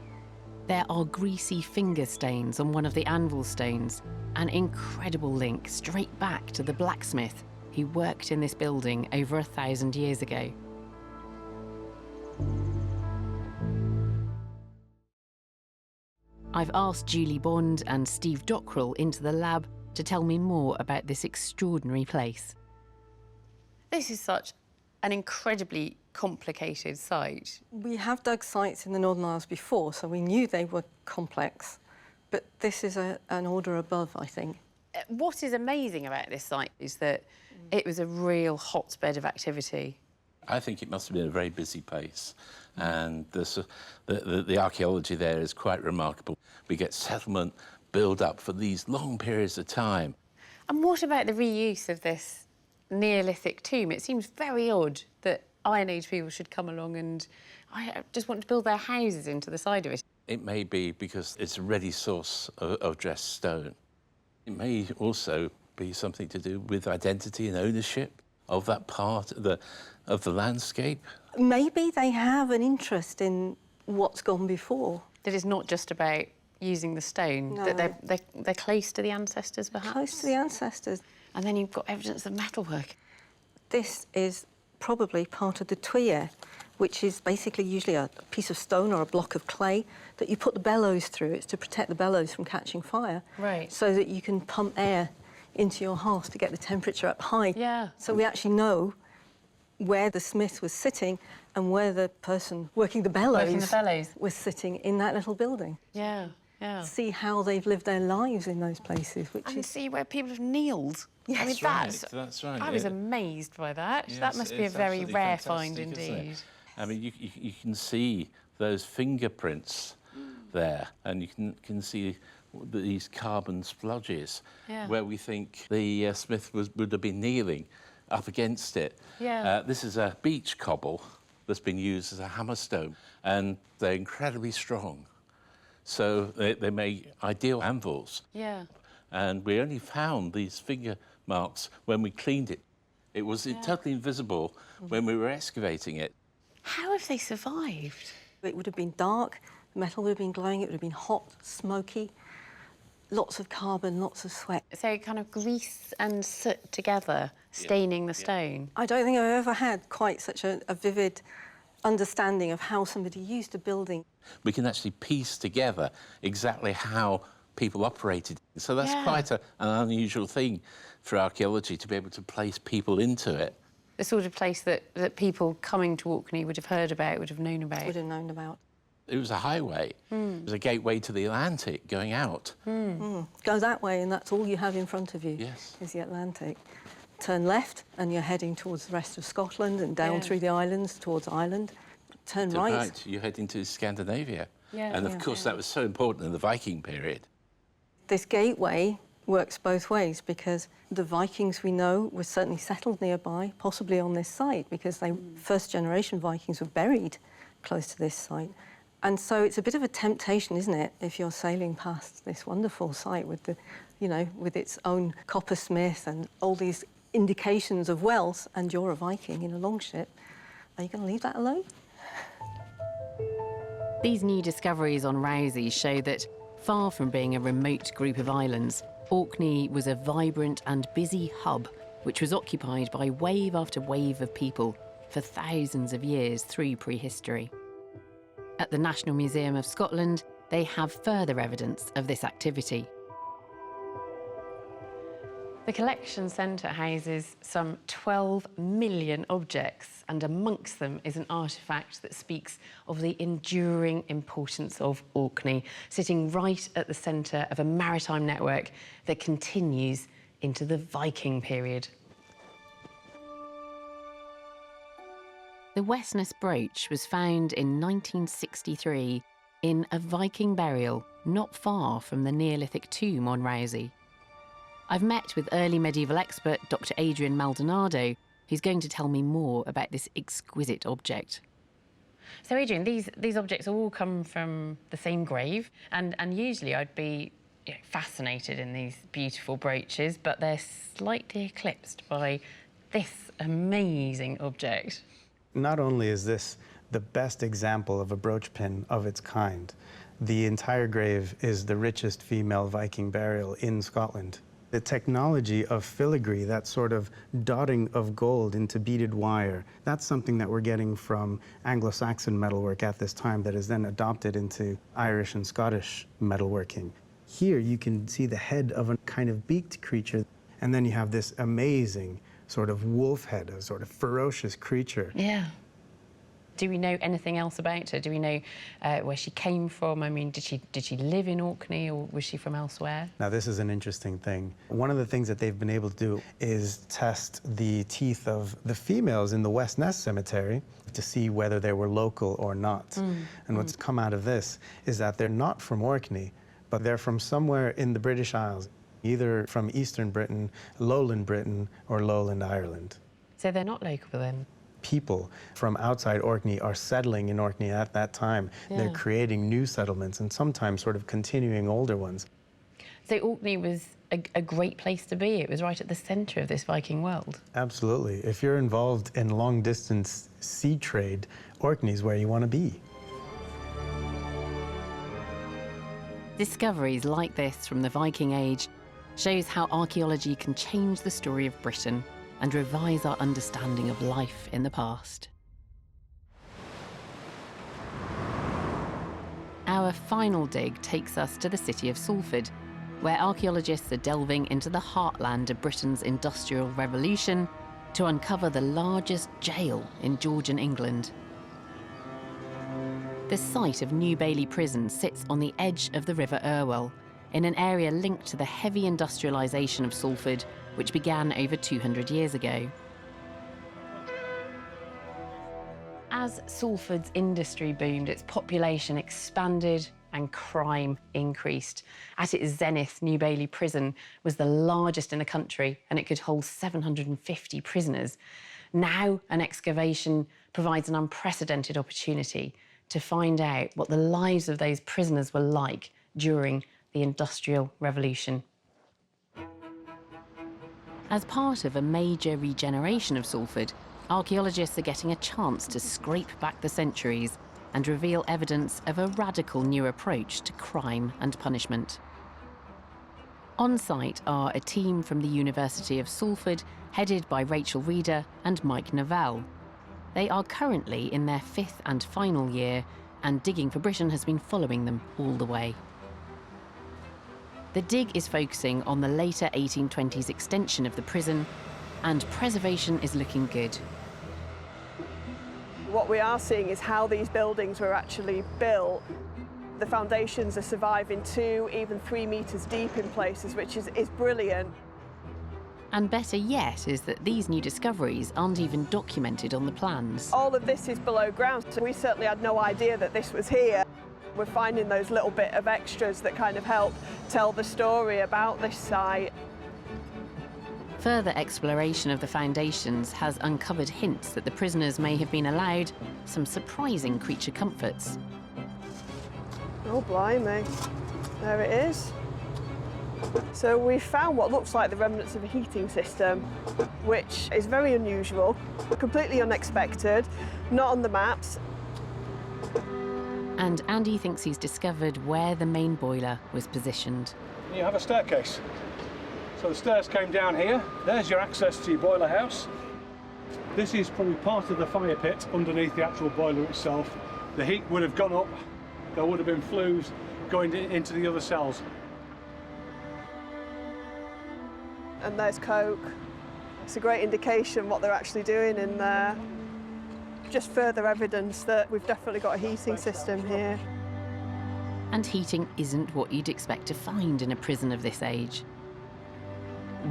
There are greasy finger stains on one of the anvil stones, an incredible link straight back to the blacksmith who worked in this building over 1,000 years ago. I've asked Julie Bond and Steve Dockrell into the lab to tell me more about this extraordinary place. This is such an incredibly complicated site. We have dug sites in the Northern Isles before, so we knew they were complex, but this is an order above, I think. What is amazing about this site is that it was a real hotbed of activity. I think it must have been a very busy place, and the archaeology there is quite remarkable. We get settlement build up for these long periods of time. And what about the reuse of this Neolithic tomb? It seems very odd that Iron Age people should come along and just want to build their houses into the side of it. It may be because it's a ready source of dressed stone. It may also be something to do with identity and ownership of that part of the landscape. Maybe they have an interest in what's gone before. That it's not just about using the stone, No. that they're close to the ancestors, perhaps? Close to the ancestors. And then you've got evidence of metalwork. This is probably part of the tuyere, which is basically usually a piece of stone or a block of clay that you put the bellows through. It's to protect the bellows from catching fire. Right. So that you can pump air into your hearth to get the temperature up high. Yeah. So we actually know where the smith was sitting and where the person working the bellows, was sitting in that little building. Yeah, yeah. See how they've lived their lives in those places, which and is... see where people have kneeled. Yes. I mean, That's right. I was amazed by that. Yes, that must be a it's very absolutely rare fantastic, find isn't it? indeed. I mean, you can see those fingerprints there, and you can see these carbon splodges where we think the smith would have been kneeling up against it. Yeah. This is a beech cobble that's been used as a hammerstone, and they're incredibly strong. So they make ideal anvils. Yeah. And we only found these finger marks when we cleaned it. It was totally invisible when we were excavating it. How have they survived? It would have been dark, the metal would have been glowing, it would have been hot, smoky, lots of carbon, lots of sweat. So kind of grease and soot together, staining the stone. I don't think I've ever had quite such a vivid understanding of how somebody used a building. We can actually piece together exactly how people operated. So that's quite an unusual thing for archaeology, to be able to place people into it. The sort of place that people coming to Orkney would have heard about, would have known about. Would have known about. It was a highway. It was a gateway to the Atlantic going out. Go that way and that's all you have in front of you, is the Atlantic. Turn left and you're heading towards the rest of Scotland and down through the islands towards Ireland. Turn right. You're heading to Scandinavia. Yeah. And of course that was so important in the Viking period. This gateway works both ways because the Vikings we know were certainly settled nearby, possibly on this site, because first generation Vikings were buried close to this site. And so it's a bit of a temptation, isn't it, if you're sailing past this wonderful site with the, with its own coppersmith and all these indications of wealth, and you're a Viking in a longship. Are you going to leave that alone? These new discoveries on Rousay show that, far from being a remote group of islands, Orkney was a vibrant and busy hub which was occupied by wave after wave of people for thousands of years through prehistory. At the National Museum of Scotland, they have further evidence of this activity. The collection centre houses some 12 million objects, and amongst them is an artefact that speaks of the enduring importance of Orkney, sitting right at the centre of a maritime network that continues into the Viking period. The Westness brooch was found in 1963 in a Viking burial not far from the Neolithic tomb on Rousay. I've met with early medieval expert Dr. Adrian Maldonado, who's going to tell me more about this exquisite object. So, Adrian, these objects all come from the same grave, and usually I'd be fascinated in these beautiful brooches, but they're slightly eclipsed by this amazing object. Not only is this the best example of a brooch pin of its kind, the entire grave is the richest female Viking burial in Scotland. The technology of filigree, that sort of dotting of gold into beaded wire, that's something that we're getting from Anglo-Saxon metalwork at this time that is then adopted into Irish and Scottish metalworking. Here you can see the head of a kind of beaked creature, and then you have this amazing sort of wolf head, a sort of ferocious creature. Yeah. Do we know anything else about her? Do we know where she came from? I mean, did she live in Orkney, or was she from elsewhere? Now, this is an interesting thing. One of the things that they've been able to do is test the teeth of the females in the West Ness Cemetery to see whether they were local or not. And what's come out of this is that they're not from Orkney, but they're from somewhere in the British Isles, either from Eastern Britain, Lowland Britain, or Lowland Ireland. So they're not local then? People from outside Orkney are settling in Orkney at that time. Yeah. They're creating new settlements and sometimes sort of continuing older ones. So Orkney was a great place to be. It was right at the centre of this Viking world. Absolutely. If you're involved in long-distance sea trade, Orkney's where you want to be. Discoveries like this from the Viking Age shows how archaeology can change the story of Britain and revise our understanding of life in the past. Our final dig takes us to the city of Salford, where archaeologists are delving into the heartland of Britain's Industrial Revolution to uncover the largest jail in Georgian England. The site of New Bailey Prison sits on the edge of the River Irwell, in an area linked to the heavy industrialisation of Salford, which began over 200 years ago. As Salford's industry boomed, its population expanded and crime increased. At its zenith, New Bailey Prison was the largest in the country, and it could hold 750 prisoners. Now, an excavation provides an unprecedented opportunity to find out what the lives of those prisoners were like during the Industrial Revolution. As part of a major regeneration of Salford, archaeologists are getting a chance to scrape back the centuries and reveal evidence of a radical new approach to crime and punishment. On site are a team from the University of Salford, headed by Rachel Reeder and Mike Novell. They are currently in their 5th and final year, and Digging for Britain has been following them all the way. The dig is focusing on the later 1820s extension of the prison, and preservation is looking good. What we are seeing is how these buildings were actually built. The foundations are surviving 2, even 3 metres deep in places, which is brilliant. And better yet is that these new discoveries aren't even documented on the plans. All of this is below ground, so we certainly had no idea that this was here. We're finding those little bit of extras that kind of help tell the story about this site. Further exploration of the foundations has uncovered hints that the prisoners may have been allowed some surprising creature comforts. Oh, blimey. There it is. So we found what looks like the remnants of a heating system, which is very unusual, completely unexpected, not on the maps. And Andy thinks he's discovered where the main boiler was positioned. You have a staircase. So the stairs came down here. There's your access to your boiler house. This is probably part of the fire pit underneath the actual boiler itself. The heat would have gone up. There would have been flues going into the other cells. And there's coke. It's a great indication what they're actually doing in there. Just further evidence that we've definitely got a heating system here. And heating isn't what you'd expect to find in a prison of this age.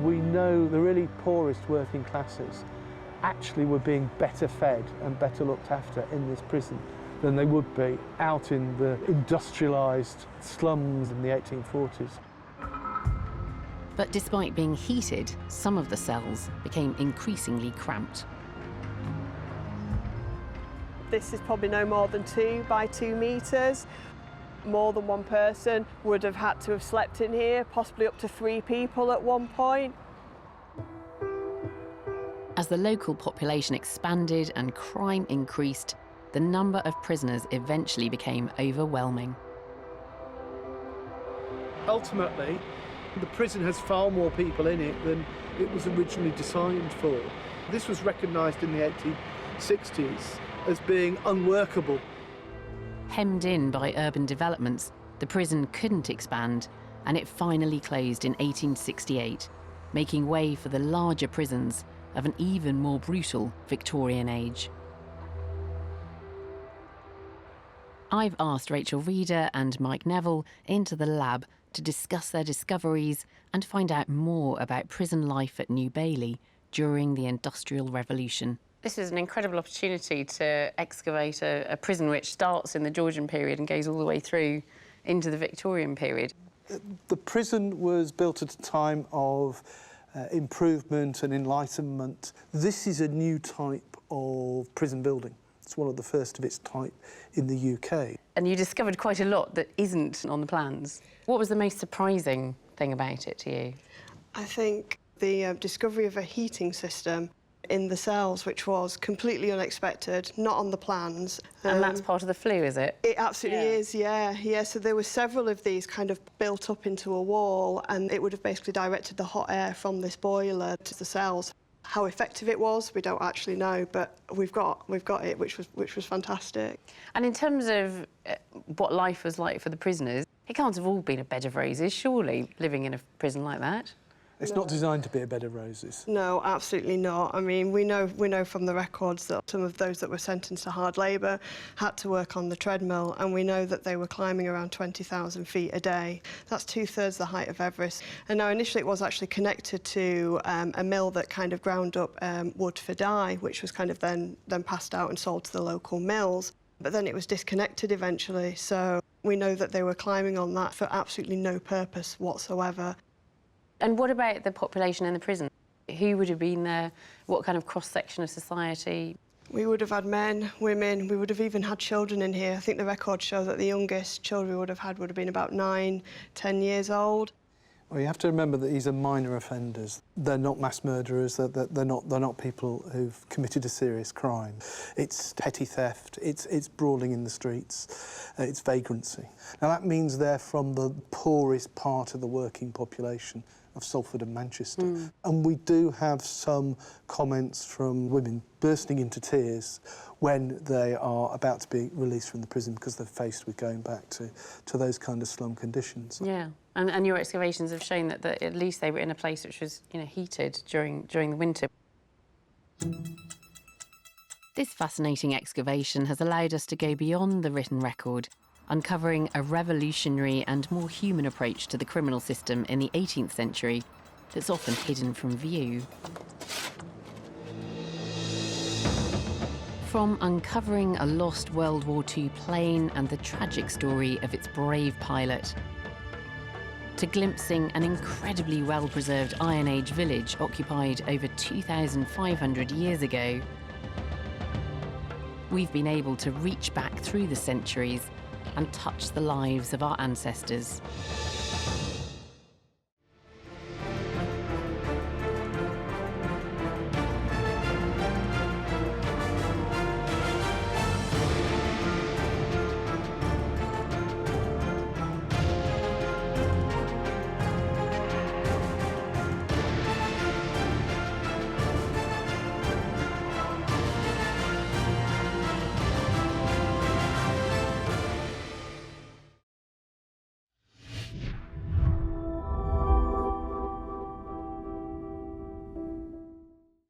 We know the really poorest working classes actually were being better fed and better looked after in this prison than they would be out in the industrialised slums in the 1840s. But despite being heated, some of the cells became increasingly cramped. This is probably no more than 2 by 2 metres. More than one person would have had to have slept in here, possibly up to 3 people at one point. As the local population expanded and crime increased, the number of prisoners eventually became overwhelming. Ultimately, The prison has far more people in it than it was originally designed for. This was recognised in the 1860s as being unworkable. Hemmed in by urban developments, the prison couldn't expand, and it finally closed in 1868, making way for the larger prisons of an even more brutal Victorian age. I've asked Rachel Reeder and Mike Neville into the lab to discuss their discoveries and find out more about prison life at New Bailey during the Industrial Revolution. This is an incredible opportunity to excavate a prison which starts in the Georgian period and goes all the way through into the Victorian period. The prison was built at a time of improvement and enlightenment. This is a new type of prison building. It's one of the first of its type in the UK. And you discovered quite a lot that isn't on the plans. What was the most surprising thing about it to you? I think the discovery of a heating system in the cells, which was completely unexpected, not on the plans. And that's part of the flue, is it? It absolutely is, yeah. So there were several of these kind of built up into a wall, and it would have basically directed the hot air from this boiler to the cells. How effective it was, we don't actually know, but we've got it, which was fantastic. And in terms of what life was like for the prisoners, it can't have all been a bed of roses, surely, living in a prison like that. It's not designed to be a bed of roses. No, absolutely not. I mean, we know from the records that some of those that were sentenced to hard labour had to work on the treadmill, and we know that they were climbing around 20,000 feet a day. That's 2/3 the height of Everest. And now, initially, it was actually connected to a mill that kind of ground up wood for dye, which was kind of then passed out and sold to the local mills. But then it was disconnected eventually, so we know that they were climbing on that for absolutely no purpose whatsoever. And what about the population in the prison? Who would have been there? What kind of cross-section of society? We would have had men, women, we would have even had children in here. I think the records show that the youngest children we would have had would have been about 9, 10 years old. Well, you have to remember that these are minor offenders. They're not mass murderers, they're not people who've committed a serious crime. It's petty theft, it's brawling in the streets, it's vagrancy. Now that means they're from the poorest part of the working population of Salford and Manchester. And we do have some comments from women bursting into tears when they are about to be released from the prison because they're faced with going back to those kind of slum conditions. Yeah, and your excavations have shown that at least they were in a place which was, heated during the winter. This fascinating excavation has allowed us to go beyond the written record, uncovering a revolutionary and more human approach to the criminal system in the 18th century that's often hidden from view. From uncovering a lost World War II plane and the tragic story of its brave pilot, to glimpsing an incredibly well-preserved Iron Age village occupied over 2,500 years ago, we've been able to reach back through the centuries and touch the lives of our ancestors.